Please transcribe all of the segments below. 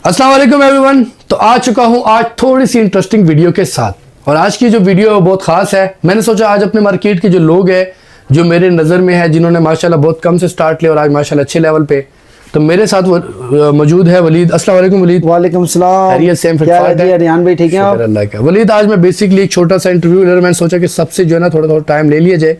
अस्सलाम वालेकुम एवरीवन। तो आ चुका हूँ आज थोड़ी सी इंटरेस्टिंग वीडियो के साथ। और आज की जो वीडियो है वो बहुत खास है। मैंने सोचा आज अपने मार्केट के जो लोग हैं जो मेरे नज़र में है, जिन्होंने माशाल्लाह बहुत कम से स्टार्ट लिया और आज माशाल्लाह अच्छे लेवल पे, तो मेरे साथ मौजूद है वलीद। अस्सलाम वालेकुम वलीद। वालेकुम सलाम। खैरियत से रियान भाई ठीक है आप? अल्लाह का। वलीद आज मैं बेसिकली एक छोटा सा इंटरव्यू ले रहा हूं। मैंने सोचा कि सबसे जो है ना थोड़ा टाइम ले लिया जाए।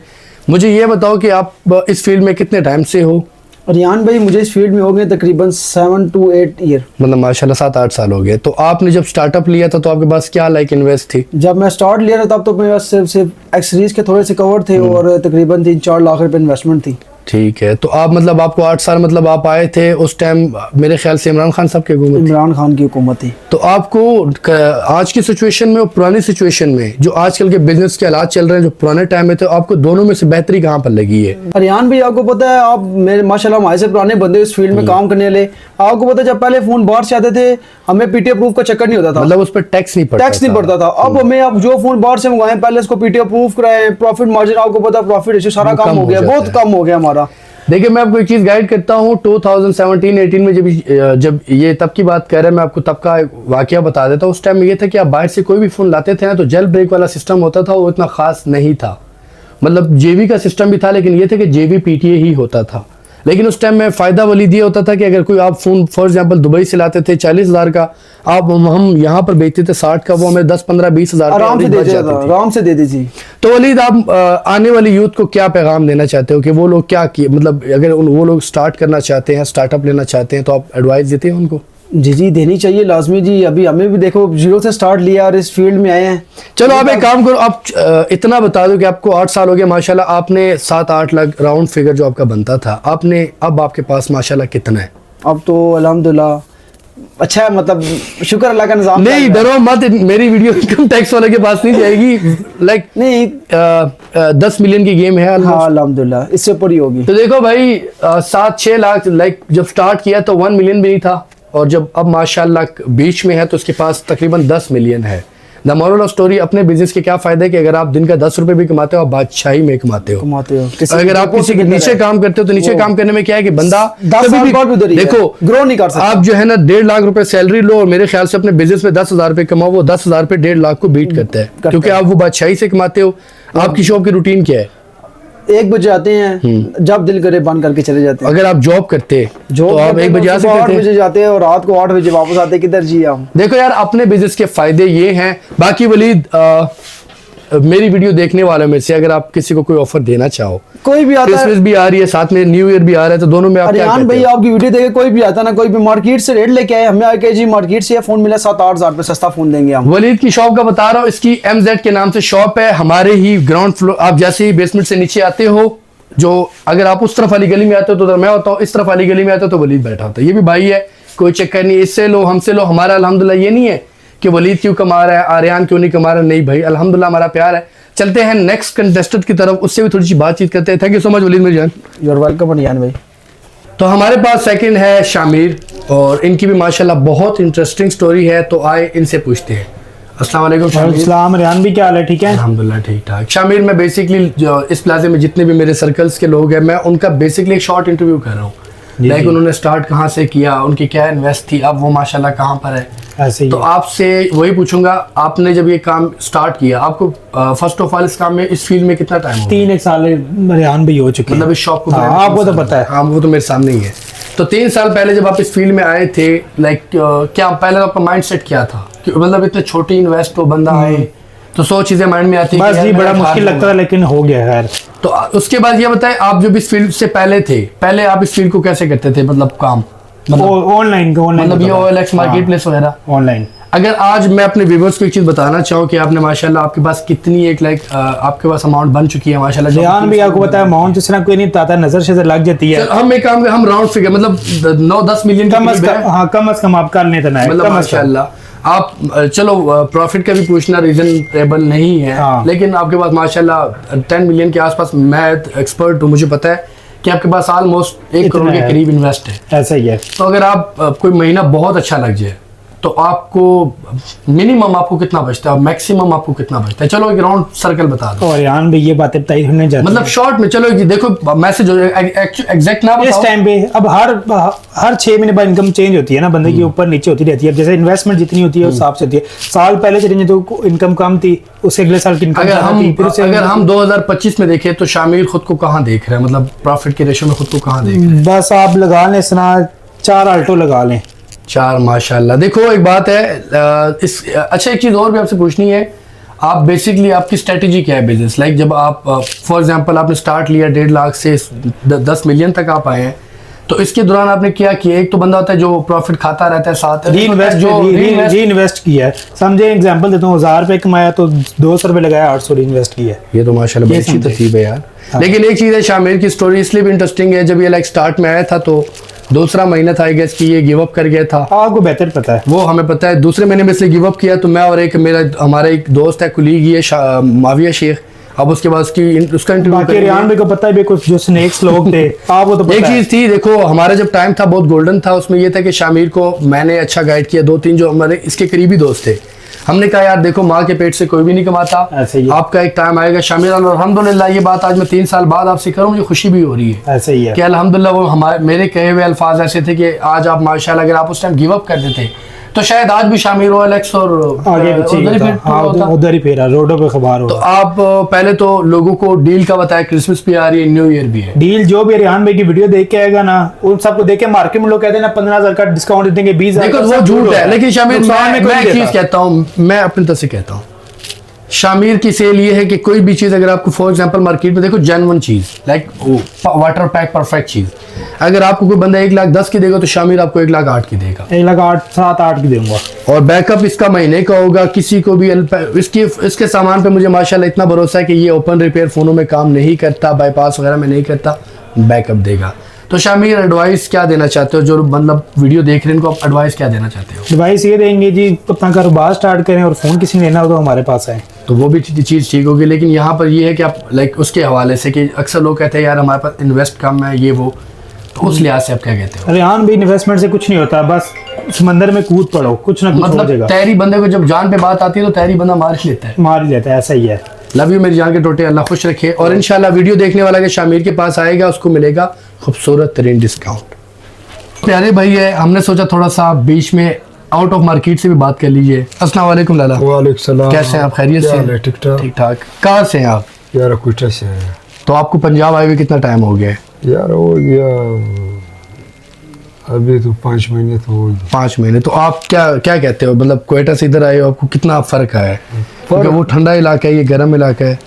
मुझे ये बताओ कि आप इस फील्ड में कितने टाइम से हो? रियान भाई मुझे इस फील्ड में हो गए तकरीबन 7 to 8 ईयर, मतलब माशाल्लाह 7-8 साल हो गए। तो आपने जब स्टार्टअप लिया था तो आपके पास क्या इन्वेस्ट थी? जब मैं स्टार्ट लिया था तब तो मेरे पास सिर्फ एक्सरीज के थोड़े से कवर थे और तकरीबन 3-4 लाख रुपए इन्वेस्टमेंट थी। ठीक है। तो आप मतलब आपको 8 साल मतलब आप आए थे उस टाइम, मेरे ख्याल से इमरान खान साहब की हुकूमत थी। इमरान खान की हुकूमत थी। तो आपको आज की सिचुएशन में और पुरानी सिचुएशन में जो आजकल के बिजनेस के हालात चल रहे हैं, जो पुराने टाइम में थे, आपको दोनों में से बेहतरी कहाँ पर लगी है? रियान भाई आपको पता है, आप मेरे माशाल्लाह हमारे से पुराने बंदे इस फील्ड में काम करने वाले, आपको पता है जब पहले फोन बाहर से आते थे हमें पीटीओ प्रूफ का चक्कर नहीं होता था, मतलब उस पर टैक्स नहीं पड़ता था। अब हमें अब जो फोन बाहर से मंगाएं पहले उसको पीटीओ प्रूफ कराएं, प्रॉफिट मार्जिन आपको पता है, प्रॉफिट रेशियो सारा काम हो गया, बहुत कम हो गया हमारा। देखिए मैं आपको एक चीज़ गाइड करता हूँ। 2017-18 में जब ये तब की बात कर रहे हैं, मैं आपको तब का वाकया बता देता हूँ। उस टाइम में ये था कि आप बाहर से कोई भी फ़ोन लाते थे ना तो जेल ब्रेक वाला सिस्टम होता था, वो इतना ख़ास नहीं था। मतलब जेवी का सिस्टम भी था लेकिन ये था कि जेवी पीटीए ही होता था। लेकिन उस टाइम में फ़ायदा वलीद ये होता था कि अगर कोई आप फ़ोन फॉर एग्जांपल दुबई से लाते थे 40,000 का, आप हम यहाँ पर बेचते थे 60 का, वो हमें 10-15-20 हज़ार आराम से दे दी थी। तो वलीद आप आने वाली यूथ को क्या पैगाम देना चाहते हो कि वो लोग क्या किए, मतलब अगर वो लोग स्टार्ट करना चाहते हैं, स्टार्टअप लेना चाहते हैं, तो आप एडवाइस देते हैं उनको? जी देनी चाहिए लाजमी जी। अभी हमें भी देखो जीरो से स्टार्ट लिया और इस फील्ड में आए हैं। चलो आप एक काम करो, आप इतना बता दो कि आपको 8 साल हो गए माशाल्लाह, आपने 7-8 लाख राउंड फिगर जो आपका बनता था, आपने अब आपके पास माशाल्लाह कितना है? अब तो अल्हम्दुलिल्लाह अच्छा है, मतलब शुक्र अल्लाह का निजाम। नहीं डरो मत, मेरी वीडियो इनकम टैक्स वाले के पास नहीं जाएगी। लाइक नहीं 10 मिलियन की गेम है अल्हम्दुलिल्लाह, इससे ऊपर ही होगी। तो देखो भाई 7-6 लाख, लाइक जब स्टार्ट किया तो 1 मिलियन भी नहीं था, और जब अब माशाल्लाह बीच में है तो उसके पास तकरीबन 10 मिलियन है। द मोरल ऑफ स्टोरी, अपने बिजनेस के क्या फायदा है कि अगर आप दिन का 10 रुपए भी कमाते हो, आप बादशाही में कमाते हो। अगर आप किसी के नीचे काम करते हो तो नीचे काम करने में क्या है कि बंदा देखो ग्रो नहीं कर सकता। आप जो है ना 1.5 लाख रुपए सैलरी लो और मेरे ख्याल से अपने बिजनेस में 10,000 रुपए कमाओ, वो 10,000 रुपए 1.5 लाख को बीट करता है, क्योंकि आप वो बादशाही से कमाते हो। आपकी शॉप की रूटीन क्या है? 1 बजे आते हैं, जब दिल करे बंद करके चले जाते हैं। अगर आप जॉब करते तो आप 1 बजे आ सकते थे, 8 बजे जाते हैं और रात को 8 बजे वापस आते। किधर जी हम? देखो यार, अपने बिजनेस के फायदे ये हैं। बाकी वलीद मेरी वीडियो देखने वालों में से अगर आप किसी को कोई ऑफर देना चाहो, कोई भी आता है, क्रिसमस भी आ रही है, साथ में न्यू ईयर भी आ रहा है, तो दोनों में आप क्या कहते हैं? भाई आपकी वीडियो देखे कोई भी आता ना, कोई भी मार्केट से रेट लेके आए, हमें आके जी मार्केट से फोन मिला 7-8 हज़ार पे सस्ता फोन देंगे हम। वलीद की शॉप का बता रहा हूँ, इसकी MZ के नाम से शॉप है, हमारे ही ग्राउंड फ्लोर। आप जैसे ही बेसमेंट से नीचे आते हो, जो अगर आप उस तरफ वाली गली में आते हो तो मैं होता हूँ, इस तरफ वाली गली में आते हो तो वलीद बैठा होता है। ये भी भाई है, कोई चक्कर नहीं, इससे लो हमसे लो। हमारा अल्हम्दुलिल्लाह ये नहीं है कि वलीद क्यों कमा रहा है, आर्यान क्यों नहीं कमा रहा, नहीं भाई अल्हम्दुलिल्लाह हमारा प्यार है। चलते हैं नेक्स्ट कंटेस्टेंट की तरफ, उससे भी थोड़ी सी बातचीत करते हैं। Thank you so much Walid Mirzan. You are welcome Riyan भाई। तो हमारे पास सेकंड है शामिर, और इनकी भी माशाल्लाह बहुत इंटरेस्टिंग स्टोरी है, तो आए इनसे पूछते हैं। अस्सलाम वालेकुम शामिर। अस्सलाम रियान भी, क्या हाल है? ठीक है अल्हम्दुलिल्लाह ठीक ठाक। शामिर, मैं बेसिकली जो इस प्लाजे में जितने भी मेरे सर्कल्स के लोग हैं, मैं उनका बेसिकली एक शॉर्ट इंटरव्यू कर रहा हूँ। लाइक उन्होंने स्टार्ट कहाँ से किया, उनकी क्या इन्वेस्ट थी, अब वो माशाल्लाह कहाँ पर है। ऐसे ही तो आपसे वही पूछूंगा, आपने जब ये काम स्टार्ट किया, आपको फर्स्ट ऑफ ऑल इस काम में, इस फील्ड में कितना टाइम हो? 3 साल रियान भी हो चुके, मतलब इस शॉप को? आपको तो पता है। हाँ वो तो मेरे सामने ही है। तो 3 साल पहले जब आप इस फील्ड में आए थे, लाइक क्या पहले आपका माइंड सेट क्या था? मतलब इतने छोटी इन्वेस्ट हो बंदा आए तो 100 चीजें माइंड में आती है। बस जी बड़ा मुश्किल लगता था, लेकिन हो गया खैर। तो उसके बाद ये बताएं, आप जब इस फील्ड से पहले थे, पहले आप इस फील्ड को कैसे करते थे? मतलब काम ऑनलाइन, मतलब ये OLX मार्केट प्लेस वगैरह ऑनलाइन। अगर आज मैं अपने व्यूअर्स को एक चीज बताना चाहूँ कि आपने माशाल्लाह आपके पास कितनी एक आपके पास अमाउंट बन चुकी है माशाल्लाह। रियान भी आपको पता है अमाउंट जिस तरह कोई नहीं बताता, नजर से लग जाती है। हम एक काम, हम राउंड फिगर मतलब 9-10 मिलियन कम अज़ कम आप कर लेते ना, मतलब माशाल्लाह। आप चलो प्रॉफिट का भी पूछना रीजनेबल नहीं है, लेकिन आपके पास माशाल्लाह 10 मिलियन के आसपास, मैं एक्सपर्ट हूँ, मुझे पता है कि आपके पास ऑलमोस्ट 1 करोड़ के करीब इन्वेस्ट है। ऐसा ही है। तो अगर आप कोई महीना बहुत अच्छा लग जाए तो आपको मिनिमम आपको कितना बचता है और मैक्सिमम आपको कितना बचता है? चलो एक राउंड सर्कल बता दो। और यान भाई ये बातें बताई होने जाती मतलब शॉर्ट में चलो देखो मैसेज एग्जैक्ट ना इस बताओ। टाइम पे अब हर 6 महीने बाद इनकम चेंज होती है ना, बंदे की ऊपर नीचे होती रहती है। अब जैसे इन्वेस्टमेंट जितनी होती है उस हिसाब से होती है। साल पहले चलेंगे तो इनकम कम थी, उससे अगले साल की इनकम ज्यादा थी, फिर उससे अगर हम 2025 में देखें तो शामिर खुद को कहाँ देख रहे हैं, मतलब प्रॉफिट के रेशो में खुद को कहाँ देख रहे हैं? बस आप लगा लें सना 4 अल्टो लगा लें। 4 माशाल्लाह। देखो एक बात है अच्छा एक चीज़ और भी आपसे पूछनी है, आप बेसिकली आपकी स्ट्रेटजी क्या है बिजनेस? लाइक जब आप फॉर एग्जांपल आपने स्टार्ट लिया 1.5 लाख से 10 मिलियन तक आप आए हैं, तो इसके दौरान आपने क्या किया? एक तो बंदा होता है जो प्रॉफिट खाता रहता है, साथ री इन्वेस्ट किया है। समझे एग्जांपल देता हूँ, 1000 रुपये कमाया तो 200 रुपये लगाया, 800 री इन्वेस्ट किया। ये तो माशाल्लाह बड़ी अच्छी तरतीब है यार। लेकिन एक चीज़ है, शामिर की स्टोरी इसलिए भी इंटरेस्टिंग है, जब ये लाइक स्टार्ट में आया था तो दूसरा महीना था आई गेस कि ये गिव अप कर गया था। आपको बेहतर पता है, वो हमें पता है। दूसरे महीने में से गिव अप किया तो मैं और एक हमारा एक दोस्त है, कुलीग ये माविया शेख। अब उसके बाद उसका इंटरव्यू बाकी रियान भाई को पता है भी कुछ जो स्नेक्स लोग थे आपको तो पता एक है। चीज थी, देखो हमारा जब टाइम था बहुत गोल्डन था, उसमें ये था कि शामिर को मैंने अच्छा गाइड किया। 2-3 जो हमारे इसके करीबी दोस्त थे, हमने कहा यार देखो माँ के पेट से कोई भी नहीं कमाता, ऐसे ही है। आपका एक टाइम आएगा शामिर। और अल्हम्दुलिल्लाह ये बात आज मैं 3 साल बाद आपसे करूँ, मुझे खुशी भी हो रही है ऐसे ही है कि अल्हम्दुलिल्लाह वो हमारे मेरे कहे हुए अल्फाज ऐसे थे कि आज आप माशाल्लाह अगर आप उस टाइम गिव अप कर देते तो शायद आज भी शामिर हो एलेक्स और आगे उधर ही फेरा रोडों पे खबर हो। तो आप पहले तो लोगों को डील का बताया, क्रिसमस भी आ रही है, न्यू ईयर भी है। डील जो भी रियान भाई की वीडियो देख के आएगा ना, उन सबको देख के मार्केट में लोग कहते हैं ना 15,000 का डिस्काउंट देंगे, 20,000 देखो वो झूठ है। लेकिन शामिर मैं एक चीज कहता हूँ, मैं अपनी तरफ से कहता हूँ, शामिर की सेल ये है कि कोई भी चीज़ अगर आपको फॉर एग्जांपल मार्केट में देखो जेन्युइन चीज़ लाइक वाटर पैक परफेक्ट चीज़, अगर आपको कोई बंदा 1,10,000 की देगा तो शामिर आपको 1,08,000 की देगा, 1,08,7-8 की दूंगा। और बैकअप इसका महीने का होगा। किसी को भी इसके सामान पे मुझे माशाल्लाह इतना भरोसा है कि ये ओपन रिपेयर फ़ोनों में काम नहीं करता, बाईपास वगैरह में नहीं करता, बैकअप देगा। तो शामिर एडवाइस क्या देना चाहते हो, जो मतलब वीडियो देख रहे हैं इनको आप एडवाइस क्या देना चाहते हो? डिवाइस ये देंगे जी, अपना कारोबार स्टार्ट करें और फ़ोन किसी ने लेना हो तो हमारे पास है, तो वो भी चीज़ ठीक होगी। लेकिन यहाँ पर ये है कि आप लाइक उसके हवाले से कि अक्सर लोग कहते हैं यार हमारे पास इन्वेस्ट कम है ये वो, तो उस लिहाज से आप क्या कहते हो? रियान भी इन्वेस्टमेंट से कुछ नहीं होता, बस समंदर में कूद पड़ो, कुछ ना कुछ हो मतलब जाएगा। तैरी बंदे को जब जान पे बात आती है तो तैरी बंदा मार ही लेता है। मार ही लेता है, ऐसा ही है। लव यू मेरी जान के टोटे, अल्लाह खुश रखे। और इंशाल्लाह वीडियो देखने वाला के शामिर के पास आएगा उसको मिलेगा खूबसूरत तरीन डिस्काउंट। प्यारे भाई है, हमने सोचा थोड़ा सा बीच में आउट ऑफ मार्केट से भी बात कर लीजिए। अस्सलाम वालेकुम लाला। वालेकुम सलाम। कैसे हैं आप? खैरियत से? ठीक ठाक। ठीक ठाक। कहाँ से हैं आप? यार कोयटा से है। तो आपको पंजाब आए हुए कितना टाइम हो गया है? यार हो गया अभी तो 5 महीने तो हो गए। 5 महीने। तो आप क्या क्या कहते हो, मतलब क्वेटा से इधर आए हो आपको कितना फ़र्क आया है? क्योंकि वो ठंडा इलाका है, ये गर्म इलाका है,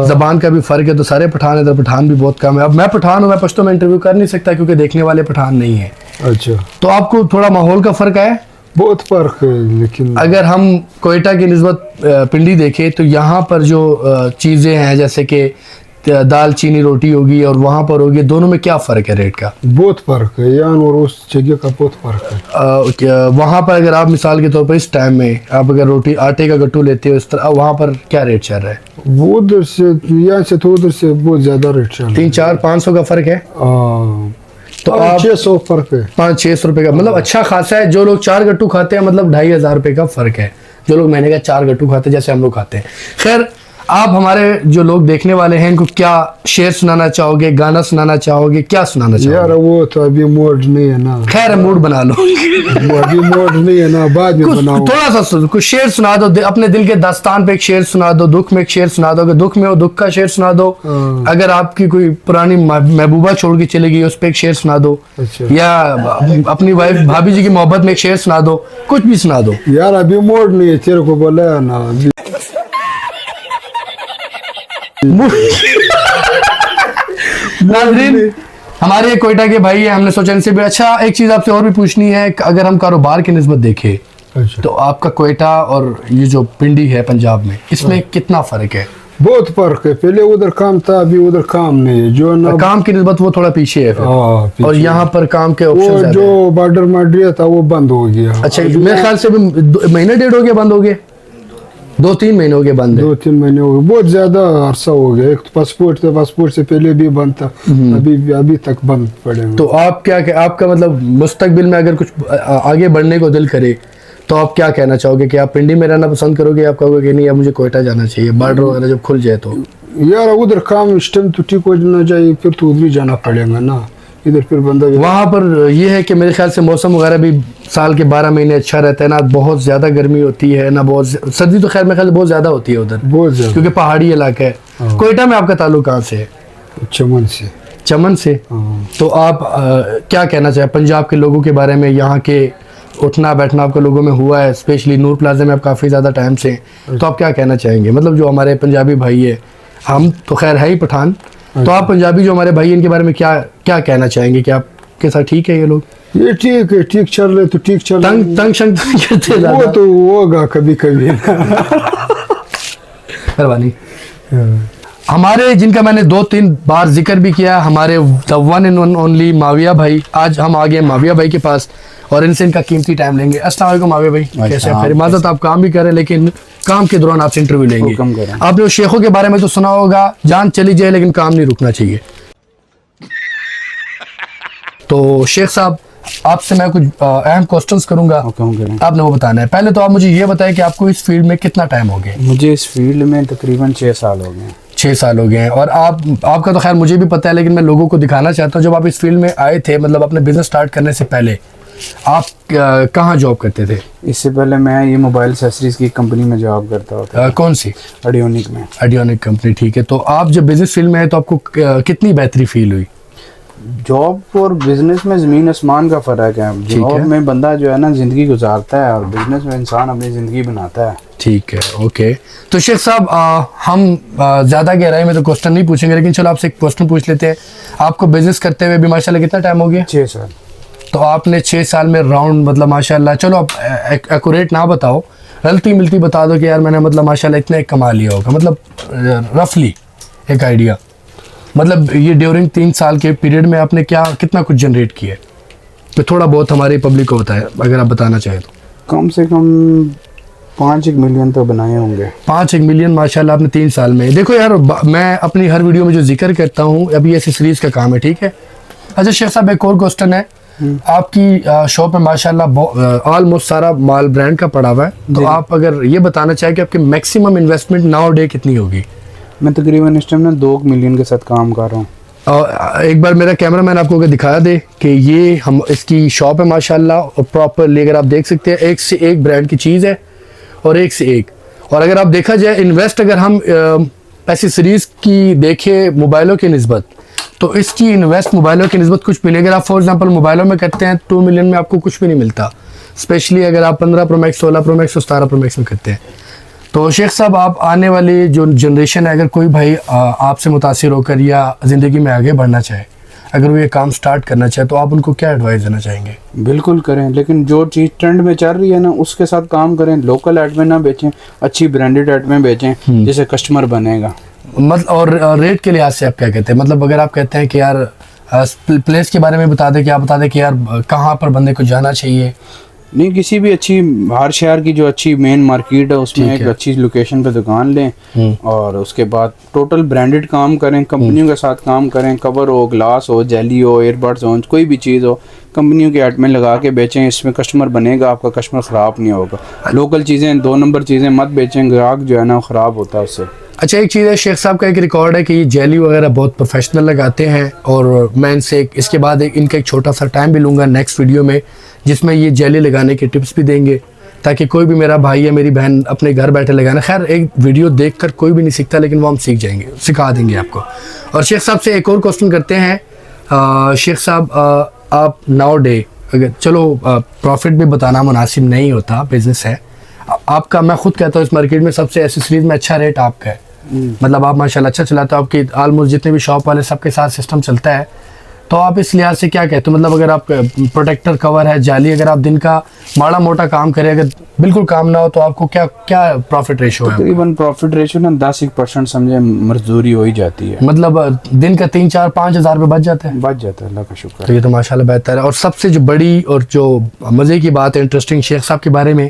ज़बान का भी फ़र्क है। तो सारे पठान इधर पठान भी बहुत कम है। अब मैं पठान हूँ, मैं पश्तो में इंटरव्यू कर नहीं सकता क्योंकि देखने वाले पठान नहीं है। अच्छा, तो आपको थोड़ा माहौल का फ़र्क आया? बहुत फर्क है। लेकिन अगर हम कोयटा की निस्बत पिंडी देखें तो यहाँ पर जो चीज़ें हैं जैसे कि दाल चीनी रोटी होगी और वहाँ पर होगी, दोनों में क्या फ़र्क है रेट का? बहुत फर्क है यहाँ और उस जगह का बहुत फर्क है। वहाँ पर अगर आप मिसाल के तौर पर इस टाइम में आप अगर रोटी आटे का गट्टू लेते हो इस तरह, वहाँ पर क्या रेट चल रहा है? वो उधर से यहाँ से तो उधर से बहुत ज़्यादा रेट चल रहा है। 300-400-500 का फ़र्क है। तो आप 600 फर्क है। 500-600 रुपये का, मतलब अच्छा खासा है। जो लोग 4 गट्टू खाते हैं मतलब 2,500 रुपये का फ़र्क है। जो लोग महीने का 4 गट्टू खाते हैं जैसे हम लोग खाते हैं। खैर, आप हमारे जो लोग देखने वाले हैं इनको क्या शेर सुनाना चाहोगे, गाना सुनाना चाहोगे, क्या सुनाना यार चाहोगे? वो तो अभी मूड नहीं है ना। खैर मूड बना लो। अभी मूड नहीं है ना, बाद में कुछ बनाओ। थोड़ा सा कुछ शेर सुना दो, अपने दिल के दास्तान पे एक शेर सुना दो, दुख में एक शेर सुना दो। अगर दुख में हो दुख का शेर सुना दो, अगर आपकी कोई पुरानी महबूबा छोड़ के चली गई उस पर एक शेर सुना दो, अच्छा। या अपनी वाइफ भाभी जी की मोहब्बत में एक शेर सुना दो, कुछ भी सुना दो। यार अभी मूड नहीं है, तेरे को बोला है ना अभी। नाज़रीन, हमारे कोयटा के भाई है, हमने सोचा इनसे भी अच्छा एक चीज आपसे और भी पूछनी है। अगर हम कारोबार की निस्बत देखें अच्छा, तो आपका कोयटा और ये जो पिंडी है पंजाब में, इसमें कितना फर्क है? बहुत फर्क है। पहले उधर काम था, अभी उधर काम नहीं है। जो ना काम की निस्बत वो थोड़ा पीछे है फिर। पीछे। और यहाँ पर काम के ऑप्शन वो ज्यादा जो है। बॉर्डर मार्डिया था वो बंद हो गया। अच्छा, मेरे ख्याल से भी महीने 1.5 हो गया बंद हो गए, 2-3 महीने हो गए बंद है। 2-3 महीने हो गए, बहुत ज्यादा अरसा हो गया। एक तो पासपोर्ट था, पासपोर्ट से पहले भी बंद था, अभी तक बंद पड़े हैं। तो आप क्या आपका मतलब मुस्तकबिल में अगर कुछ आगे बढ़ने को दिल करे तो आप क्या कहना चाहोगे कि आप पिंडी में रहना पसंद करोगे, आप कहोगे कि नहीं अब मुझे कोयटा जाना चाहिए, बॉर्डर वगैरह जब खुल जाए तो? यार उधर काम इस टाइम तो ठीक हो जाना चाहिए, फिर तो उधर ही जाना पड़ेगा ना, इधर फिर बंदा वहाँ पर ये है कि मेरे ख्याल से मौसम वगैरह भी साल के 12 महीने अच्छा रहता है ना, बहुत ज़्यादा गर्मी होती है ना, बहुत सर्दी तो खैर मेरे ख्याल से बहुत ज़्यादा होती है उधर, बहुत ज्यादा। क्योंकि पहाड़ी इलाका है। कोयटा में आपका ताल्लुक कहाँ से है? चमन से। चमन से। हाँ। तो आप क्या कहना चाहें पंजाब के लोगों के बारे में, यहाँ के उठना बैठना आपके लोगों में हुआ है, स्पेशली नूर प्लाजा में आप काफ़ी ज़्यादा टाइम से, तो आप क्या कहना चाहेंगे? मतलब जो हमारे पंजाबी भाई है, हम तो खैर है ही पठान, तो आप पंजाबी जो हमारे भाई हैं इनके बारे में क्या क्या कहना चाहेंगे कि आपके साथ ठीक है ये लोग? ये ठीक है, ठीक चल रहे तो ठीक चल रहे। तंग शंग करते वो ज़्यादा? तो होगा कभी कभी। मेहरबानी। हमारे जिनका मैंने 2-3 बार जिक्र भी किया, हमारे the one and only Mavia माविया भाई, आज हम आ गए माविया भाई के पास और इनसे इनका कीमती टाइम लेंगे। अस्सलाम वालेकुम माविया भाई, कैसे हैं? खैर माजत, आप काम भी कर रहे हैं लेकिन काम के दौरान आपसे इंटरव्यू लेंगे। आपने उस शेखों के बारे में तो सुना होगा, जान चली जाए लेकिन काम नहीं रुकना चाहिए। तो शेख साहब आपसे मैं कुछ अहम क्वेश्चंस करूंगा, आपने वो बताना है। पहले तो आप मुझे ये बताएं कि आपको इस फील्ड में कितना टाइम हो गया? मुझे इस फील्ड में तकरीबन 6 साल हो गए। 6 साल हो गए हैं। और आपका तो खैर मुझे भी पता है, लेकिन मैं लोगों को दिखाना चाहता हूँ, जब आप इस फील्ड में आए थे, मतलब अपने बिजनेस स्टार्ट करने से पहले आप कहाँ जॉब करते थे? इससे पहले मैं ये मोबाइल एक्सेसरीज की कंपनी में जॉब करता होता। कौन सी? एडियोनिक में। एडियोनिक कंपनी, ठीक है। तो आप जब बिजनेस फील्ड में आए तो आपको कितनी बेहतरी फील हुई? जॉब और बिजनेस में ज़मीन आसमान का फ़र्क है। जॉब में बंदा जो है ना ज़िंदगी गुजारता है और बिजनेस में इंसान अपनी ज़िंदगी बनाता है। ठीक है, ओके। तो शेख साहब हम ज़्यादा गहराई में तो क्वेश्चन नहीं पूछेंगे, लेकिन चलो आपसे एक क्वेश्चन पूछ लेते हैं। आपको बिजनेस करते हुए भी माशाल्लाह कितना टाइम हो गया? 6 साल। तो आपने 6 साल में राउंड मतलब माशाल्लाह, चलो आप एक्यूरेट ना बताओ, रलती मिलती बता दो कि यार मैंने मतलब माशाल्लाह इतना कमा लिया होगा, मतलब रफली एक आइडिया, मतलब ये ड्यूरिंग 3 साल के पीरियड में आपने क्या कितना कुछ जनरेट किया है? तो थोड़ा बहुत हमारी पब्लिक को बताएं अगर आप बताना चाहें तो। कम से कम 5 मिलियन तो बनाए होंगे। 5 मिलियन माशाल्लाह आपने 3 साल में। देखो यार, मैं अपनी हर वीडियो में जो जिक्र करता हूँ, अभी ऐसी सीरीज का काम है, ठीक है। अच्छा शेख साहब, एक और क्वेश्चन है। आपकी शॉप में माशाल्लाह ऑलमोस्ट सारा माल ब्रांड का पड़ा हुआ है, तो आप अगर ये बताना चाहें कि आपकी मैक्सिमम इन्वेस्टमेंट नाउ डे कितनी होगी? मैं तकरीबन इस टाइम ना 2 मिलियन के साथ काम कर रहा हूँ। और एक बार मेरा कैमरामैन आपको अगर दिखा दे कि ये हम इसकी शॉप है माशाल्लाह, और प्रॉपरली अगर आप देख सकते हैं, एक से एक ब्रांड की चीज़ है और एक से एक। और अगर आप देखा जाए इन्वेस्ट, अगर हम एसेसरीज की देखें मोबाइलों की निस्बत, तो इसकी इन्वेस्ट मोबाइलों की निस्बत कुछ भी नहीं। अगर आप फॉर एग्जांपल मोबाइलों में करते हैं 2 मिलियन में आपको कुछ भी नहीं मिलता, स्पेशली अगर आप 15 प्रो मैक्स, 16 प्रो मैक्स और 17 प्रो मैक्स में करते हैं। तो शेख साहब, आप आने वाली जो जनरेशन है, अगर कोई भाई आपसे मुतासिर होकर या ज़िंदगी में आगे बढ़ना चाहे, अगर वो ये काम स्टार्ट करना चाहे, तो आप उनको क्या एडवाइस देना चाहेंगे? बिल्कुल करें, लेकिन जो चीज़ ट्रेंड में चल रही है ना उसके साथ काम करें। लोकल आइटमें ना बेचें, अच्छी ब्रांडेड आइटमें बेचें जिससे कस्टमर बनेगा। मतलब और रेट के लिहाज से आप क्या कहते हैं? मतलब अगर आप कहते हैं कि यार प्लेस के बारे में बता दें कि आप बता दें कि यार कहाँ पर बंदे को जाना चाहिए? नहीं, किसी भी अच्छी हर शहर की जो अच्छी मेन मार्केट है उसमें एक अच्छी लोकेशन पे दुकान लें और उसके बाद टोटल ब्रांडेड काम करें, कंपनियों के साथ काम करें। कवर हो, ग्लास हो, जेली हो, एयरबड्स हो, कोई भी चीज़ हो, कंपनियों के आइटमें लगा के बेचें। इसमें कस्टमर बनेगा, आपका कस्टमर ख़राब नहीं होगा। लोकल चीज़ें, 2 नंबर चीज़ें मत बेचें, ग्राहक जो है ना ख़राब होता है उससे। अच्छा, एक चीज़ है, शेख साहब का एक रिकॉर्ड है कि ये जेली वगैरह बहुत प्रोफेशनल लगाते हैं, और मैं इनसे इसके बाद इनका एक छोटा सा टाइम भी लूँगा नेक्स्ट वीडियो में, जिसमें ये जेली लगाने के टिप्स भी देंगे, ताकि कोई भी मेरा भाई या मेरी बहन अपने घर बैठे लगाना। खैर एक वीडियो देखकर कोई भी नहीं सीखता, लेकिन वो हम सीख जाएंगे, सिखा देंगे आपको। और शेख साहब से एक और क्वेश्चन करते हैं। शेख साहब, आप नाउ डे, अगर चलो प्रॉफिट भी बताना मुनासिब नहीं होता, बिजनेस है आपका, मैं खुद कहता हूँ इस मार्केट में सबसे एसेसरीज में अच्छा रेट आपका है। मतलब आप माशाल्लाह अच्छा चलाते हो, आपकी ऑलमोस्ट जितने भी शॉप वाले सबके साथ सिस्टम चलता है। तो आप इस लिहाज से क्या कहते हो? मतलब अगर आप प्रोटेक्टर कवर है, जाली, अगर आप दिन का माड़ा मोटा काम करें, अगर बिल्कुल काम ना हो, तो आपको क्या क्या प्रॉफिट रेशो है? तकरीबन प्रॉफिट रेशो ना 10% समझे मजदूरी हो ही जाती है। मतलब दिन का 3, 4, 5 हज़ार रुपये बच जाते हैं? बच जाता है, अल्लाह का शुक्र। तो ये तो माशाल्लाह बेहतर है। और सबसे जो बड़ी और जो मज़े की बात है इंटरेस्टिंग शेख साहब के बारे में,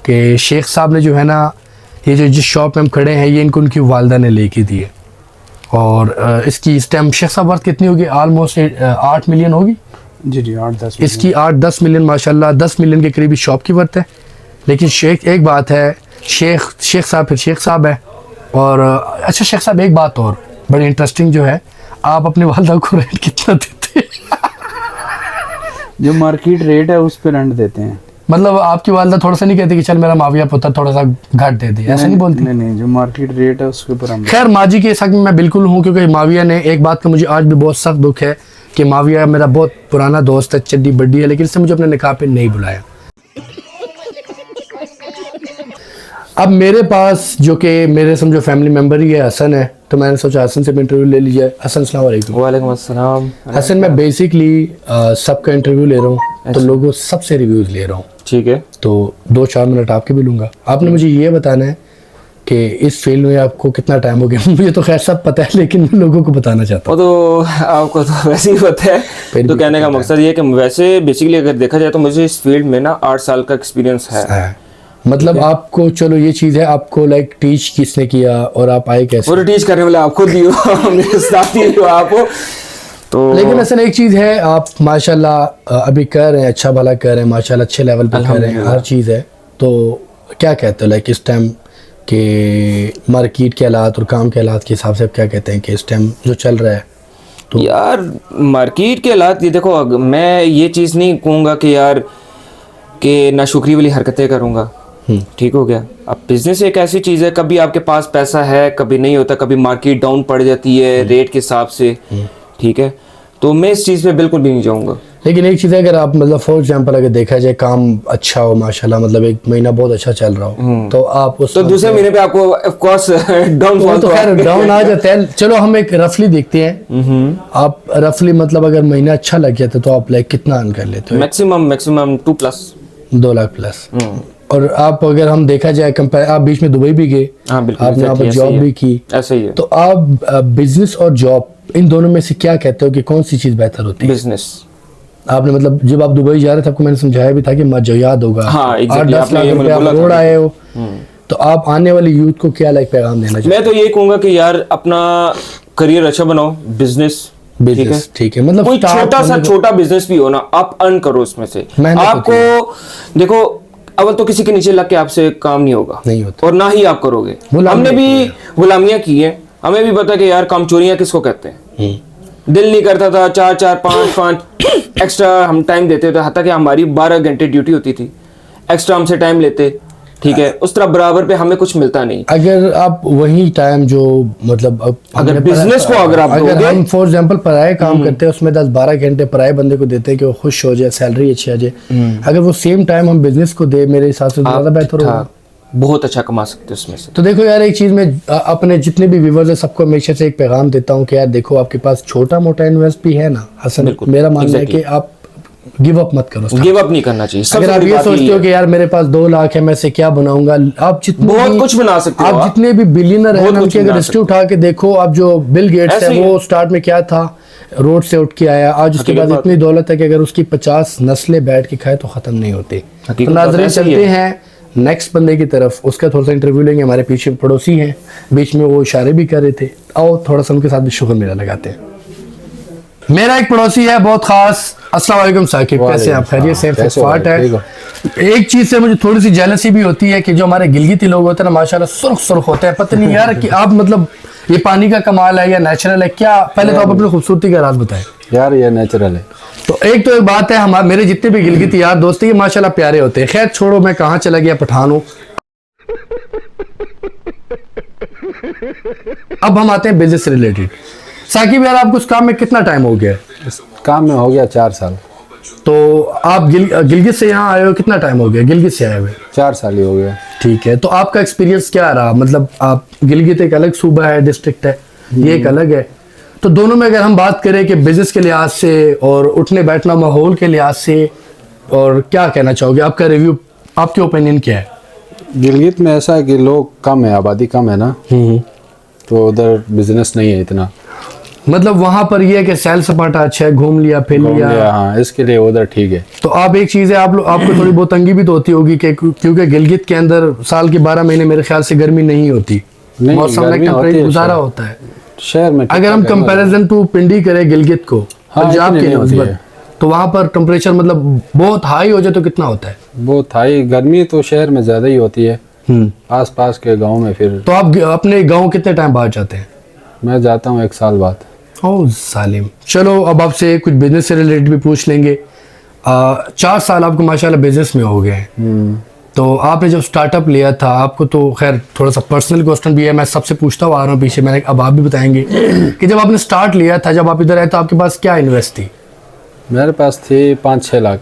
कि शेख साहब ने जो है ना, ये जो जिस शॉप में हम खड़े हैं, ये इनको उनकी वालदा ने लेके दी है। और इसकी इस टाइम शेख साहब वर्थ कितनी होगी? ऑलमोस्ट 8 मिलियन होगी। जी 8-10 इसकी 8-10 मिलियन माशाल्लाह, 10 मिलियन के करीब शॉप की वर्थ है। लेकिन शेख एक बात है, शेख साहब फिर शेख साहब है। और अच्छा शेख साहब एक बात और बड़ी इंटरेस्टिंग जो है, आप अपने वालदा को रेंट कितना देते हैं? जो मार्केट रेट है उस पे रेंट देते हैं। मतलब आपकी वालदा थोड़ा सा नहीं कहती कि चल मेरा माविया पुत्र थोड़ा सा घट दे दे, ऐसा नहीं बोलती? नहीं, जो मार्केट रेट है उसके ऊपर हम। खैर माजी के हक में मैं बिल्कुल हूँ, क्योंकि माविया ने एक बात का मुझे आज भी बहुत सख्त दुख है कि माविया मेरा बहुत पुराना दोस्त है, चड्डी बड्डी है, लेकिन इसने मुझे अपने निकाह पे नहीं बुलाया। अब मेरे पास जो कि मेरे समझो फैमिली मेम्बर ही है, हसन है, तो मैंने सोचा हसन से भी इंटरव्यू ले लीजिए। हसन अस्सलाम वालेकुम। वालेकुम अस्सलाम। हसन मैं बेसिकली सबका इंटरव्यू ले रहा हूँ, तो लोगों सबसे रिव्यूज़ ले रहा हूँ, ठीक है। तो 2-4 मिनट आपके भी लूँगा। आपने मुझे ये बताना है कि इस फील्ड में आपको कितना टाइम हो गया। मुझे तो खैर सब पता है, लेकिन मैं लोगों को बताना चाहता वो हूँ। तो आपको तो वैसे ही पता है। तो कहने का मकसद ये है कि वैसे बेसिकली अगर देखा जाए तो मुझे इस फील्ड में ना 8 साल का एक्सपीरियंस है। मतलब आपको चलो ये चीज़ है, आपको लाइक टीच किसने किया और आप आए कैसे? और टीच करने वाले आप खुद ही हो, मेरे साथ ही हो आप। तो लेकिन असल एक चीज़ है, आप माशाल्लाह अभी कर रहे हैं, अच्छा भला कर रहे हैं, माशाल्लाह अच्छे लेवल पे कर रहे हैं, हर चीज़ है। तो क्या कहते हो लाइक इस टाइम के मार्केट के हालात और काम के हालात के हिसाब से आप क्या कहते हैं कि इस टाइम जो चल रहा है? तो यार मार्केट के हालात ये देखो, मैं ये चीज़ नहीं कहूँगा कि यार कि नाशुक्री वाली हरकतें करूँगा, ठीक हो गया। अब बिजनेस एक ऐसी चीज़ है, कभी आपके पास पैसा है, कभी नहीं होता, कभी मार्केट डाउन पड़ जाती है रेट के हिसाब से, ठीक है। तो मैं इस चीज़ पे बिल्कुल भी नहीं जाऊँगा। लेकिन एक चीज़ है, अगर आप मतलब फॉर एग्जांपल अगर देखा जाए काम अच्छा हो माशाल्लाह, मतलब एक महीना बहुत अच्छा चल रहा हो, तो आप उस तो दूसरे महीने पे आपको ऑफ कोर्स डाउन तो खैर डाउन आ जाता है। चलो हम एक रफली देखते हैं, आप रफली मतलब अगर महीना अच्छा लग गया तो आप लाइक कितना अर्न कर लेते हो? Maximum 2 lakh plus. और आप अगर हम देखा जाए कंपेयर, आप बीच में दुबई भी गए, हाँ बिल्कुल, आपने यहाँ पर जॉब भी की, ऐसा ही है। तो आप बिजनेस और जॉब इन दोनों में से क्या कहते हो कि कौन सी चीज़ बेहतर होती है? बिजनेस। आपने मतलब जब आप दुबई जा रहे थे आपको मैंने समझाया भी था कि मत जाओ, याद होगा, हाँ, 8-10 लाख रुपए आप रोड आए हो, तो आप आने वाली यूथ को क्या लाइक पैगाम देना चाहिए? मैं तो ये कहूँगा कि यार अपना करियर अच्छा बनाओ, बिजनेस ठीक है, मतलब कोई छोटा बिजनेस भी हो ना, आप अर्न करो उसमें से। आपको देखो अव्वल तो किसी के नीचे लग के आपसे काम नहीं होगा, नहीं होता, और ना ही आप करोगे। हमने भी गुलामियां की है, हमें भी पता कि यार काम चोरियां किसको कहते हैं। दिल नहीं करता था, 4-4 5-5 एक्स्ट्रा हम टाइम देते थे, हत्ता कि हमारी 12 घंटे ड्यूटी होती थी, एक्स्ट्रा हमसे टाइम लेते, ठीक है। उस तरह बराबर पे हमें कुछ मिलता नहीं। अगर आप वही टाइम जो मतलब अगर बिजनेस को अगर हम फॉर एग्जांपल पराए काम करते हैं, उसमें 10-12 घंटे पराए बंदे को देते हैं कि वो खुश हो जाए, सैलरी अच्छी आ जाए, अगर वो सेम टाइम हम बिजनेस को दे, मेरे हिसाब से ज़्यादा बेहतर होगा, बहुत अच्छा कमा सकते हैं उसमें से। तो देखो यार एक चीज़ में अपने जितने भी व्यूवर्स है सबको हमेशा से एक पैगाम देता हूँ कि यार देखो आपके पास छोटा मोटा इन्वेस्ट भी है ना हसन, मेरा मानना है कि आप गिव अप मत करो, गिव अप नहीं करना चाहिए। अगर आप ये सोचते हो कि यार मेरे पास 2 लाख है, मैं से क्या बनाऊंगा, आप जितने बहुत कुछ बना सकते हो। आप जितने भी बिलियनर हैं उनकी अगर हिस्ट्री उठा के देखो, आप जो बिल गेट्स है वो स्टार्ट में क्या था, रोड से उठ के आया, आज उसके बाद इतनी दौलत है कि अगर उसकी 50 नस्लें बैठ के खाए तो खत्म नहीं होती। तो नाज़रीन चलते हैं नेक्स्ट बंदे की तरफ, उसका थोड़ा सा इंटरव्यू लेंगे। हमारे पीछे पड़ोसी हैं, बीच में वो इशारे भी कर रहे थे, आओ थोड़ा सा उनके साथ भी शुक्र मेला लगाते हैं। मेरा एक पड़ोसी है बहुत खास। अस्सलाम वालेकुम साकिब, कैसे आप? खैरियत से? फाट है। एक चीज से मुझे थोड़ी सी जेलसी भी होती है कि जो हमारे गिलगिती लोग होते हैं ना माशाल्लाह सुर्ख होते हैं, पता नहीं यार कि आप मतलब ये पानी का कमाल है या नेचुरल है क्या? पहले तो आप अपनी खूबसूरती का राज बताएं यार। ये नेचुरल है। तो एक बात है, हमारे मेरे जितने भी गिलगिती यार दोस्त ये माशाल्लाह प्यारे होते हैं। खैर छोड़ो, मैं कहाँ चला गया, पठान हूँ। अब हम आते हैं बिजनेस से रिलेटेड। साकिब यार आपको इस काम में कितना टाइम हो गया? इस काम में हो गया 4 साल। तो आप गिलगित से यहाँ आए हो, कितना टाइम हो गया गिलगित से आए हुए? 4 साल ही हो गया। ठीक है, तो आपका एक्सपीरियंस क्या रहा? मतलब आप गिलगित एक अलग सूबा है, डिस्ट्रिक्ट है, ये एक अलग है, तो दोनों में अगर हम बात करें कि बिजनेस के लिहाज से और उठने बैठना माहौल के लिहाज से, और क्या कहना चाहोगे? आपका रिव्यू, आपके ओपिनियन क्या है? गिलगित में ऐसा है कि लोग कम है, आबादी कम है ना, तो उधर बिजनेस नहीं है इतना। मतलब वहां पर ये है कि सैल सपाटा अच्छा है, घूम लिया फिर लिया, हाँ, इसके लिए उधर ठीक है। तो आप एक चीज़ है, आपको थोड़ी बहुत तंगी भी तो होती होगी कि क्योंकि गिलगित के अंदर साल के 12 महीने मेरे ख्याल से गर्मी नहीं होती, मौसम में टेम्परेचर गुजारा होता है शहर में। अगर हम कंपैरिजन टू पिंडी करें गिलगित को, पंजाब के नहीं होती है, तो वहाँ पर टेम्परेचर मतलब बहुत हाई हो जाए तो कितना होता है? बहुत हाई गर्मी तो शहर में ज़्यादा ही होती है, आस पास के गांव में। फिर तो आप अपने गांव कितने टाइम बाद जाते हैं? मैं जाता हूँ 1 साल बाद। ओह सालिम। चलो अब आपसे कुछ बिजनेस से रिलेटेड भी पूछ लेंगे। 4 साल आपको माशाल्लाह बिजनेस में हो गए, तो आपने जब स्टार्टअप लिया था, आपको तो खैर थोड़ा सा पर्सनल क्वेश्चन भी है, मैं सबसे पूछता हुआ आ रहा हूँ पीछे, मैंने अब आप भी बताएंगे कि जब आपने स्टार्ट लिया था, जब आप इधर आए तो आपके पास क्या इन्वेस्ट थी? मेरे पास थी 5-6 लाख।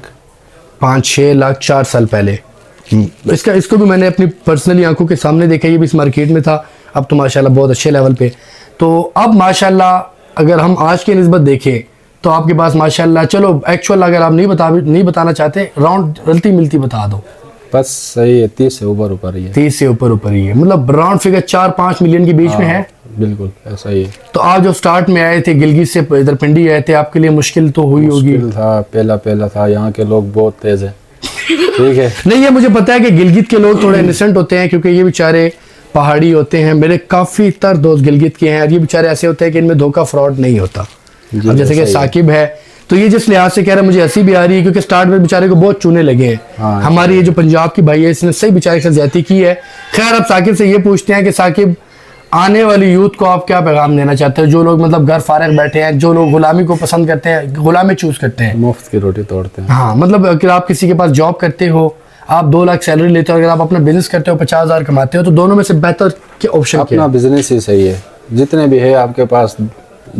5-6 लाख 4 साल पहले। इसको भी मैंने अपनी पर्सनली आंखों के सामने देखा, ये भी इस मार्केट में था। अब तो माशाल्लाह बहुत अच्छे लेवल पे। तो अब माशाल्लाह अगर हम आज की निस्बत देखें तो आपके पास माशाल्लाह, चलो एक्चुअल अगर आप नहीं बताना चाहते, राउंड गलती मिलती बता दो। बस सही है, 30 से ऊपर ही है। 30 से ऊपर ही है, मतलब राउंड फिगर 4-5 मिलियन के बीच में है। बिल्कुल ऐसा ही है। तो आप जो स्टार्ट में आए थे गिलगित से इधर पिंडी आए थे, आपके लिए मुश्किल तो हुई होगी? मुश्किल था, पहला था। यहाँ के लोग बहुत तेज है। ठीक है। नहीं, ये मुझे पता है कि गिलगित के लोग थोड़े इनोसेंट होते हैं, क्योंकि ये बेचारे पहाड़ी होते हैं। मेरे काफ़ी तर दोस्त गिलगित के हैं, और ये बेचारे ऐसे होते हैं कि इनमें धोखा फ्रॉड नहीं होता। अब जैसे कि साकिब है, तो ये जिस लिहाज से कह रहा है मुझे हंसी भी आ रही है, क्योंकि स्टार्ट में बेचारे को बहुत चूने लगे हैं। हाँ, हमारी ये जो पंजाब की भाई है, इसने सही बेचारे से ज्यादती की है। खैर अब साकिब से ये पूछते हैं कि साकिब, आने वाली यूथ को आप क्या पैगाम देना चाहते हो, जो लोग मतलब घर फारग बैठे हैं, जो लोग गुलामी को पसंद करते हैं, गुलामी चूज करते हैं, मुफ्त की रोटी तोड़ते हैं। हाँ, मतलब अगर आप किसी के पास जॉब करते हो, आप 2 लाख सैलरी लेते हो, अगर आप अपना बिजनेस करते हो 50,000 कमाते हो, तो दोनों में से बेहतर क्या ऑप्शन क्या अपना है? बिजनेस ही सही है। जितने भी है आपके पास,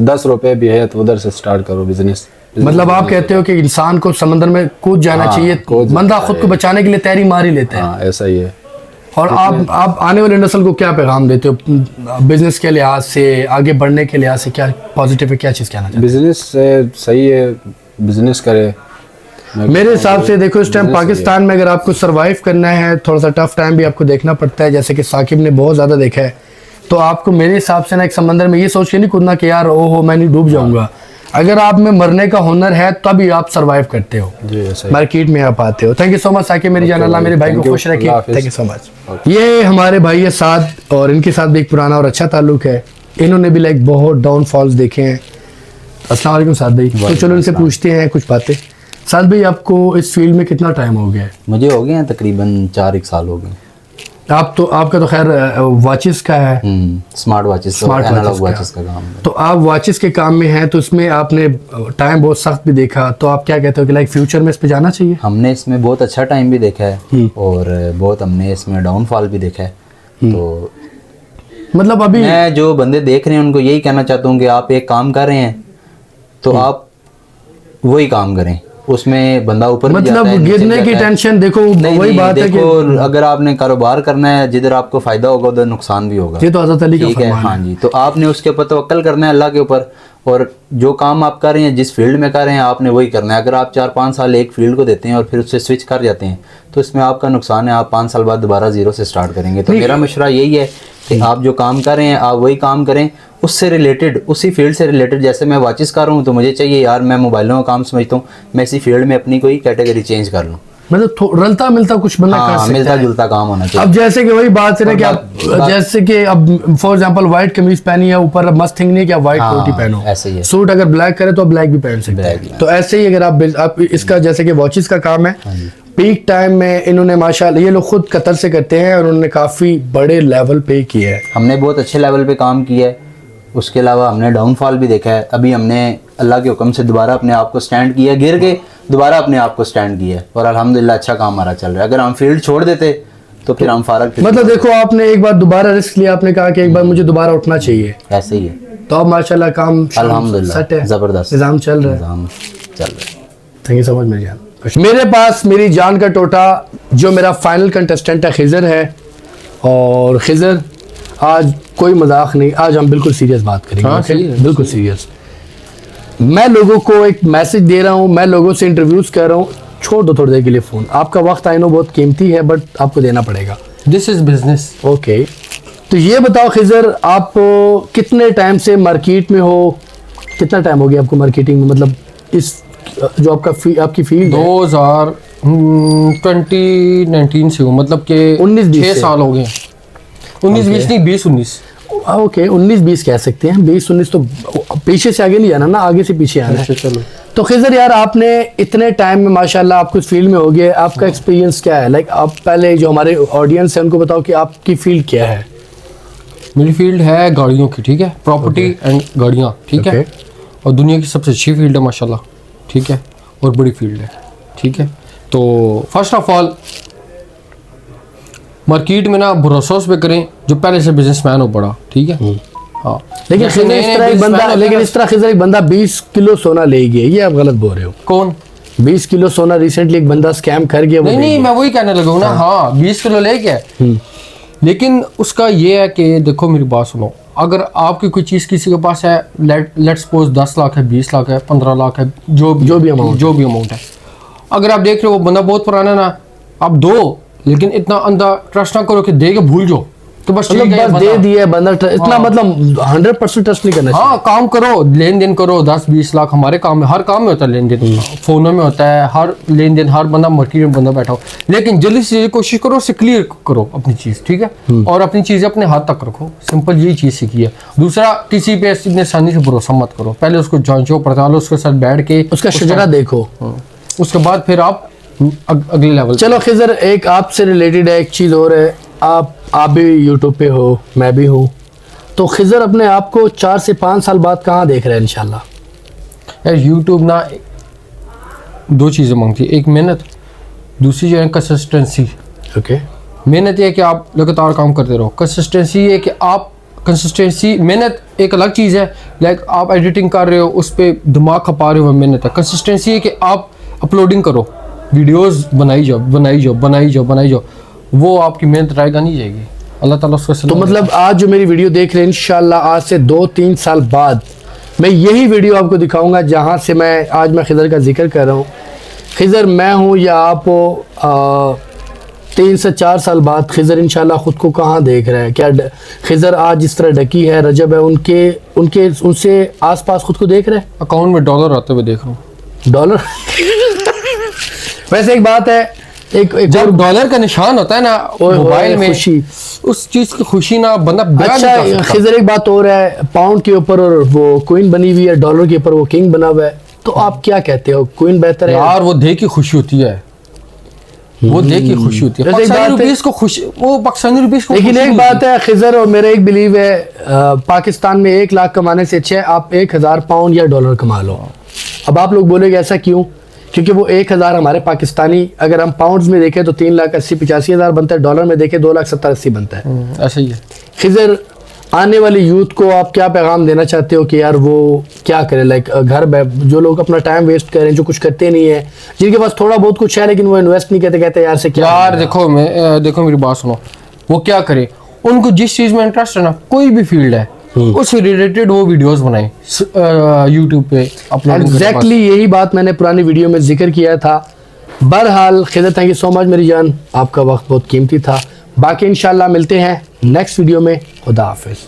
10 रुपए भी है तो उधर से स्टार्ट करो बिजनेस। मतलब आप कहते हो कि इंसान को समंदर में कूद जाना हाँ, चाहिए, कूद बंदा जाता खुद है। को बचाने के लिए तैयारी मार ही लेता है। हाँ ऐसा ही है। और आप आने वाले नस्ल को क्या पैगाम देते हो बिजनेस के लिहाज से, आगे बढ़ने के लिहाज से? क्या पॉजिटिव है, क्या चीज़ कहना चाहते बिजनेस से सही है, बिजनेस करे। मेरे हिसाब से देखो, इस टाइम पाकिस्तान में अगर आपको सरवाइव करना है, थोड़ा सा टफ टाइम भी आपको देखना पड़ता है, जैसे कि साकिब ने बहुत ज़्यादा देखा है। तो आपको मेरे हिसाब से ना एक समंदर में ये सोच के नहीं कूदना कि यार ओहो मैं नहीं डूब जाऊंगा। अगर आप में मरने का हुनर है तभी आप सरवाइव करते हो, जी ऐसा ही। मार्केट में आप आते हो। Thank you so much Saqib, मेरी जान, अल्लाह मेरे भाई को खुश रखे। Thank you so much. ये हमारे भाई है साद, और इनके साथ भी एक पुराना और अच्छा ताल्लुक है। इन्होंने भी लाइक बहुत डाउनफॉल्स देखे हैं। अस्सलाम वालेकुम साद भाई। तो चलो इनसे पूछते हैं कुछ बातें। साद भाई, आपको इस फील्ड में कितना टाइम हो गया है? मुझे हो गए हैं तकरीबन 4-1 साल हो गए। आपका तो खैर वॉचेस का है, smart watches, smart analog watches का काम है। तो आप वॉचेस के काम में हैं, तो इसमें आपने टाइम बहुत सख्त भी देखा, तो आप क्या कहते हो कि लाइक फ्यूचर में इस पे जाना चाहिए? हमने इसमें बहुत अच्छा टाइम भी देखा है और बहुत हमने इसमें डाउनफॉल भी देखा है। तो मतलब अभी मैं जो बंदे देख रहे हैं उनको यही कहना चाहता हूँ कि आप एक काम कर रहे हैं तो आप वही काम करें, उसमें बंदा ऊपर भी जाता मतलब है, नीचे गिरने भी की जाता है। टेंशन, देखो नहीं, वही नहीं, बात है देखो कि अगर आपने कारोबार करना है, जिधर आपको फायदा होगा उधर नुकसान भी होगा। ये तो हज़रत अली का ठीक है, फरमान हाँ है। जी। तो आपने उसके ऊपर तवक्कल करना है, अल्लाह के ऊपर, और जो काम आप कर रहे हैं, जिस फील्ड में कर रहे हैं, आपने वही करना है। अगर आप 4-5 साल एक फील्ड को देते हैं और फिर उससे स्विच कर जाते हैं तो इसमें आपका नुकसान है। आप 5 साल बाद दोबारा जीरो से स्टार्ट करेंगे। तो मेरा मशवरा यही है कि आप जो काम कर रहे हैं आप वही काम करें, उससे रिलेटेड, उसी फील्ड से रिलेटेड। जैसे मैं वॉचेस कर रहा हूँ तो मुझे चाहिए यार मैं मोबाइलों का काम समझता हूँ, मैं इसी फील्ड में अपनी कोई कैटेगरी चेंज कर लूँ। मतलब रलता मिलता कुछ बंदा कर हाँ, सकता मिलता है। जुलता काम होना चाहिए। अब जैसे कि वही बात है ना कि और आप जैसे कि अब फॉर एग्जांपल व्हाइट कमीज पहनी है, ऊपर मस्त थिंग नहीं है कि आप व्हाइट हाँ, कोटी पहनो, ऐसे ही है। सूट अगर ब्लैक करे तो आप ब्लैक भी पहन सकते Black हैं। तो ऐसे ही अगर आप इसका जैसे कि वॉचेस का काम है, पीक टाइम में इन्होंने माशाल्लाह, ये लोग खुद कतर से करते हैं और उन्होंने काफ़ी बड़े लेवल पे किया है। हमने बहुत अच्छे लेवल पे काम किया है। उसके अलावा हमने डाउनफॉल भी देखा है। अभी हमने अल्लाह के हुक्म से दोबारा अपने आप को स्टैंड किया, गिर के दोबारा अपने आप को स्टैंड किया है और अल्हम्दुलिल्लाह अच्छा काम हमारा चल रहा है। अगर हम फील्ड छोड़ देते तो फिर हम फारग थे। मतलब देखो, आपने एक बार दोबारा रिस्क लिया, आपने कहा कि एक बार मुझे दोबारा उठना चाहिए, ऐसे ही है, तो अब माशाल्लाह काम अल्हम्दुलिल्लाह सेट है, ज़बरदस्त निज़ाम चल रहा है। निज़ाम चल रहा है। थैंक यू सो मच मेरी जान। मेरे पास मेरी जान का टोटा जो मेरा फाइनल कंटेस्टेंट है खिज़र है। और खिज़र, आज कोई मजाक नहीं, आज हम बिल्कुल सीरियस बात करेंगे। हाँ, okay? serious, बिल्कुल सीरियस। मैं लोगों को एक मैसेज दे रहा हूँ, मैं लोगों से इंटरव्यूज़ कर रहा हूँ। छोड़ दो थोड़ी देर के लिए फ़ोन, आपका वक्त आई नो बहुत कीमती है, बट आपको देना पड़ेगा। This is business. ओके, तो ये बताओ खिज़र, आप कितने टाइम से मार्केट में हो? कितना टाइम हो गया आपको मार्केटिंग में, मतलब इस जो आपकी फील्ड है? 2019 से हूँ, मतलब कि 19-20 6 से। साल हो गए। 19-20 नहीं, 20-19। ओके, 19-20 कह सकते हैं, 20-19 तो पीछे से आगे नहीं आना ना, आगे से पीछे आना है। चलो। तो खिजर यार, आपने इतने टाइम में माशाल्लाह आप कुछ फील्ड में हो गए, आपका एक्सपीरियंस क्या है? लाइक आप पहले जो हमारे ऑडियंस है उनको बताओ कि आपकी फील्ड क्या है। मेरी फील्ड है गाड़ियों की, ठीक है, प्रॉपर्टी एंड गाड़ियाँ, ठीक है, और दुनिया की सबसे अच्छी फील्ड है माशाल्लाह, ठीक है, और बड़ी फील्ड है, ठीक है। तो फर्स्ट ऑफ ऑल मार्केट में ना भरोसा उस पे करें जो पहले से बिजनेसमैन हो बड़ा, ठीक है। हाँ, लेकिन खिजर इस तरह एक बंदा, लेकिन इस तरह खिजर एक बंदा 20 किलो सोना ले गया, ये आप गलत बोल रहे हो। कौन? 20 किलो सोना रिसेंटली एक बंदा स्कैम कर गया। नहीं नहीं, मैं वही कहने लगा हूँ ना। हाँ, 20 किलो ले गया, लेकिन उसका ये है कि देखो मेरी बात सुनो, अगर आपकी कोई चीज़ किसी के पास है, लेट्स सपोज 10 लाख है, 20 लाख है, 15 लाख है, जो भी अमाउंट है, अगर आप देख रहे हो वो बंदा बहुत पुराना ना, आप दो, लेकिन इतना अंधा ट्रस्ट ना करो कि दे के भूल जाओ तो बस ठीक है, बस दे दिया बंदा, इतना मतलब 100% ट्रस्ट नहीं करना चाहिए। हाँ, काम करो, लेन देन करो, 10-20 लाख हमारे काम में, हर काम में होता है लेन देन, फोनों में होता है हर लेन देन, हर बंदा मार्केट में बंदा बैठा हो, लेकिन जल्दी से कोशिश करो उससे क्लियर करो अपनी चीज़, ठीक है, और अपनी चीज़ें अपने हाथ तक रखो, सिंपल यही चीज़ सीखी है। दूसरा, किसी पे इतने आसानी से भरोसा मत करो, पहले उसको जांचो पड़तालो, उसके साथ बैठ के उसका शजरा देखो, उसके बाद फिर आप अगले लेवल। चलो खिजर, एक आपसे रिलेटेड है, एक चीज़ और है, आप भी यूट्यूब पे हो, मैं भी हूँ, तो खिजर अपने आप को 4 से 5 साल बाद कहाँ देख रहे हैं इंशाल्लाह? यार यूट्यूब ना 2 चीज़ें मांगती है, एक मेहनत, दूसरी जो है कंसिस्टेंसी। ओके, मेहनत ये है कि आप लगातार काम करते रहो, कंसिस्टेंसी ये है कि आप कंसिस्टेंसी, मेहनत एक अलग चीज़ है, लाइक आप एडिटिंग कर रहे हो उस पर दिमाग खपा रहे हो, मेहनत है। कंसिस्टेंसी है कि आप अपलोडिंग करो, वीडियोस बनाई जाओ, वो आपकी मेहनत रहेगा नहीं जाएगी, अल्लाह ताला उसको। तो मतलब आज जो मेरी वीडियो देख रहे हैं, इंशाल्लाह आज से 2-3 साल बाद मैं यही वीडियो आपको दिखाऊंगा जहां से मैं खिजर का जिक्र कर रहा हूँ। खिजर मैं हूँ या आप हो, 3 से 4 साल बाद खिजर इंशाल्लाह खुद को कहाँ देख रहे हैं? क्या खिजर आज जिस तरह डकी है, रजब है, उनसे आसपास खुद को देख रहे हैं? अकाउंट में डॉलर आते हुए देख रहा हूँ। डॉलर वैसे एक बात है, एक जब डॉलर का निशान होता है ना मोबाइल में, खुशी, उस चीज की खुशी ना बंदा। अच्छा खिजर, एक बात और है, पाउंड के ऊपर और वो क्वीन बनी हुई है, डॉलर के ऊपर वो किंग बना हुआ है, तो आप क्या कहते हो, क्वीन बेहतर है? यार वो देख की खुशी होती है, वो देख की खुशी होती है, पाकिस्तानी रुपीस को खुशी, वो पाकिस्तानी रुपीस को। लेकिन एक बात है खिजर, और मेरा एक बिलीव है, पाकिस्तान में 1 लाख कमाने से अच्छा है आप 1000 पाउंड या डॉलर कमा लो। अब आप लोग बोलेंगे ऐसा क्यों? क्योंकि वो 1000 हमारे पाकिस्तानी, अगर हम पाउंड्स में देखें तो 3,80,85 हज़ार बनता है, डॉलर में देखें 2,70,80 बनता है। ऐसा ही है। खिजर, आने वाली यूथ को आप क्या पैगाम देना चाहते हो कि यार वो क्या करे? लाइक घर जो लोग अपना टाइम वेस्ट करें, जो कुछ करते नहीं है, जिनके पास थोड़ा बहुत कुछ है लेकिन वो इन्वेस्ट नहीं करते, कहते यार से क्या यार देखो मेरी बात सुनो, वो क्या करे, उनको जिस चीज़ में इंटरेस्ट है ना, कोई भी फील्ड है, उससे रिलेटेड वो वीडियोस बनाए यूट्यूब पे अपलोड। एग्जैक्टली यही बात मैंने पुरानी वीडियो में जिक्र किया था। बहरहाल Khizar, thank you so much मेरी जान, आपका वक्त बहुत कीमती था। बाकी इंशाल्लाह मिलते हैं नेक्स्ट वीडियो में। खुदा हाफिज़।